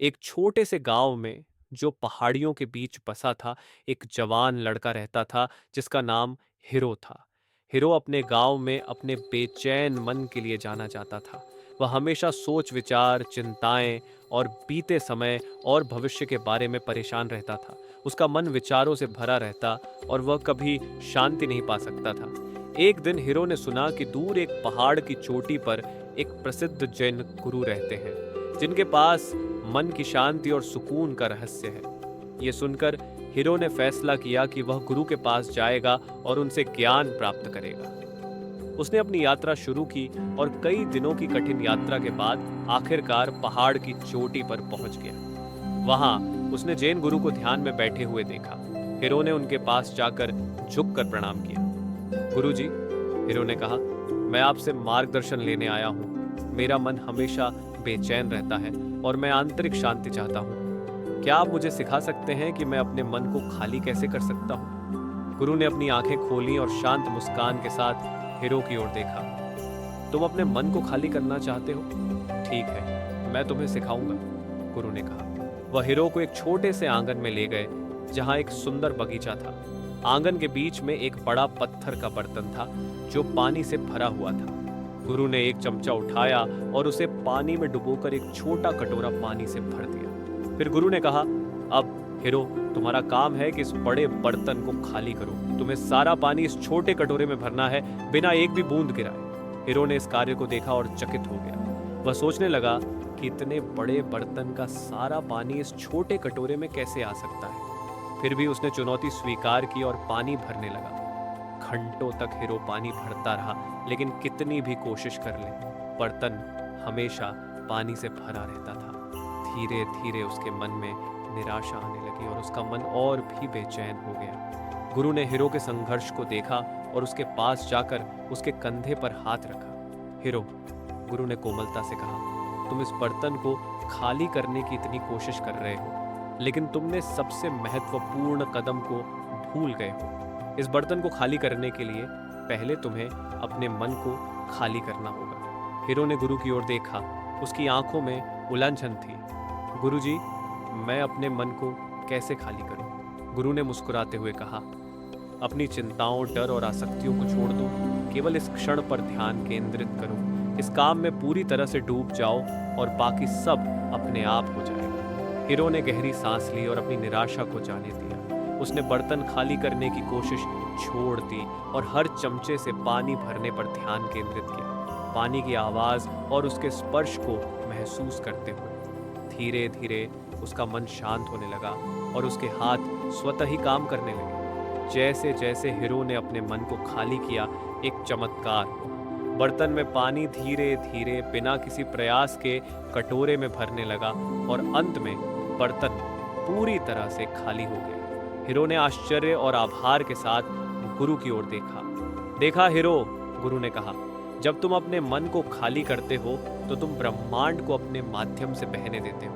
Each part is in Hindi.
एक छोटे से गांव में जो पहाड़ियों के बीच बसा था, एक जवान लड़का रहता था जिसका नाम हिरो था। हिरो अपने गांव में अपने बेचैन मन के लिए जाना जाता था। वह हमेशा सोच विचार, चिंताएं और बीते समय और भविष्य के बारे में परेशान रहता था। उसका मन विचारों से भरा रहता और वह कभी शांति नहीं पा सकता था। एक दिन हिरो ने सुना कि दूर एक पहाड़ की चोटी पर एक प्रसिद्ध जैन गुरु रहते हैं, जिनके पास मन की शांति और सुकून का रहस्य है। ये सुनकर हीरो ने फैसला किया कि वह गुरु के पास जाएगा और उनसे ज्ञान प्राप्त करेगा। उसने अपनी यात्रा शुरू की और कई दिनों की कठिन यात्रा के बाद आखिरकार पहाड़ की चोटी पर पहुंच गया। वहां उसने जैन गुरु को ध्यान में बैठे हुए देखा। हीरो ने उनके पास जाकर झुककर प्रणाम किया। गुरु जी, हीरो ने कहा, मैं आपसे मार्गदर्शन लेने आया हूँ। मेरा मन हमेशा बेचैन रहता है और मैं आंतरिक शांति चाहता हूँ। क्या आप मुझे सिखा सकते हैं कि मैं अपने मन को खाली कैसे कर सकता हूँ? गुरु ने अपनी आंखें खोली और शांत मुस्कान के साथ हीरो की ओर देखा। तुम अपने मन को खाली करना चाहते हो? ठीक है, मैं तुम्हें सिखाऊंगा, गुरु ने कहा। वह हीरो को एक छोटे से आंगन में ले गए जहां एक सुंदर बगीचा था। आंगन के बीच में एक बड़ा पत्थर का बर्तन था जो पानी से भरा हुआ था। गुरु ने एक चमचा उठाया और उसे पानी में डुबोकर एक छोटा कटोरा पानी से भर दिया। फिर गुरु ने कहा, अब हीरो, तुम्हारा काम है कि इस बड़े बर्तन को खाली करो। तुम्हें सारा पानी इस छोटे कटोरे में भरना है, बिना एक भी बूंद गिराए। हीरो ने इस कार्य को देखा और चकित हो गया। वह सोचने लगा कि इतने बड़े बर्तन का सारा पानी इस छोटे कटोरे में कैसे आ सकता है। फिर भी उसने चुनौती स्वीकार की और पानी भरने लगा। घंटों तक हीरो पानी भरता रहा, लेकिन कितनी भी कोशिश कर ले, बर्तन हमेशा पानी से भरा रहता था। धीरे धीरे उसके मन में निराशा आने लगी और उसका मन और भी बेचैन हो गया। गुरु ने हीरो के संघर्ष को देखा और उसके पास जाकर उसके कंधे पर हाथ रखा। हीरो, गुरु ने कोमलता से कहा, तुम इस बर्तन को खाली करने की इतनी कोशिश कर रहे हो, लेकिन तुमने सबसे महत्वपूर्ण कदम को भूल गए हो। इस बर्तन को खाली करने के लिए पहले तुम्हें अपने मन को खाली करना होगा। हीरो ने गुरु की ओर देखा। उसकी आंखों में उलझन थी। गुरुजी, मैं अपने मन को कैसे खाली करूं? गुरु ने मुस्कुराते हुए कहा, अपनी चिंताओं, डर और आसक्तियों को छोड़ दो। केवल इस क्षण पर ध्यान केंद्रित करो। इस काम में पूरी तरह से डूब जाओ और बाकी सब अपने आप हो जाएगा। हीरो ने गहरी सांस ली और अपनी निराशा को जाने दिया। उसने बर्तन खाली करने की कोशिश छोड़ दी और हर चमचे से पानी भरने पर ध्यान केंद्रित किया। पानी की आवाज और उसके स्पर्श को महसूस करते हुए धीरे धीरे उसका मन शांत होने लगा और उसके हाथ स्वतः ही काम करने लगे। जैसे जैसे हीरो ने अपने मन को खाली किया, एक चमत्कार हुआ। बर्तन में पानी धीरे धीरे बिना किसी प्रयास के कटोरे में भरने लगा और अंत में बर्तन पूरी तरह से खाली हो गया। हीरो ने आश्चर्य और आभार के साथ गुरु की ओर देखा हीरो, गुरु ने कहा, जब तुम अपने मन को खाली करते हो तो तुम ब्रह्मांड को अपने माध्यम से बहने देते हो।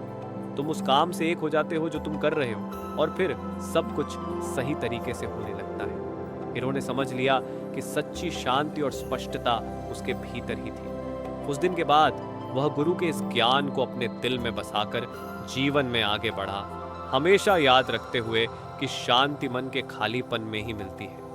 तुम उस काम से एक हो जाते हो जो तुम कर रहे हो और फिर सब कुछ सही तरीके से होने लगता है। हीरो ने समझ लिया कि सच्ची शांति और स्पष्टता उसके भीतर ही थी। उस दिन के बाद वह गुरु के इस ज्ञान को अपने दिल में बसाकर जीवन में आगे बढ़ा, हमेशा याद रखते हुए कि शांति मन के खालीपन में ही मिलती है।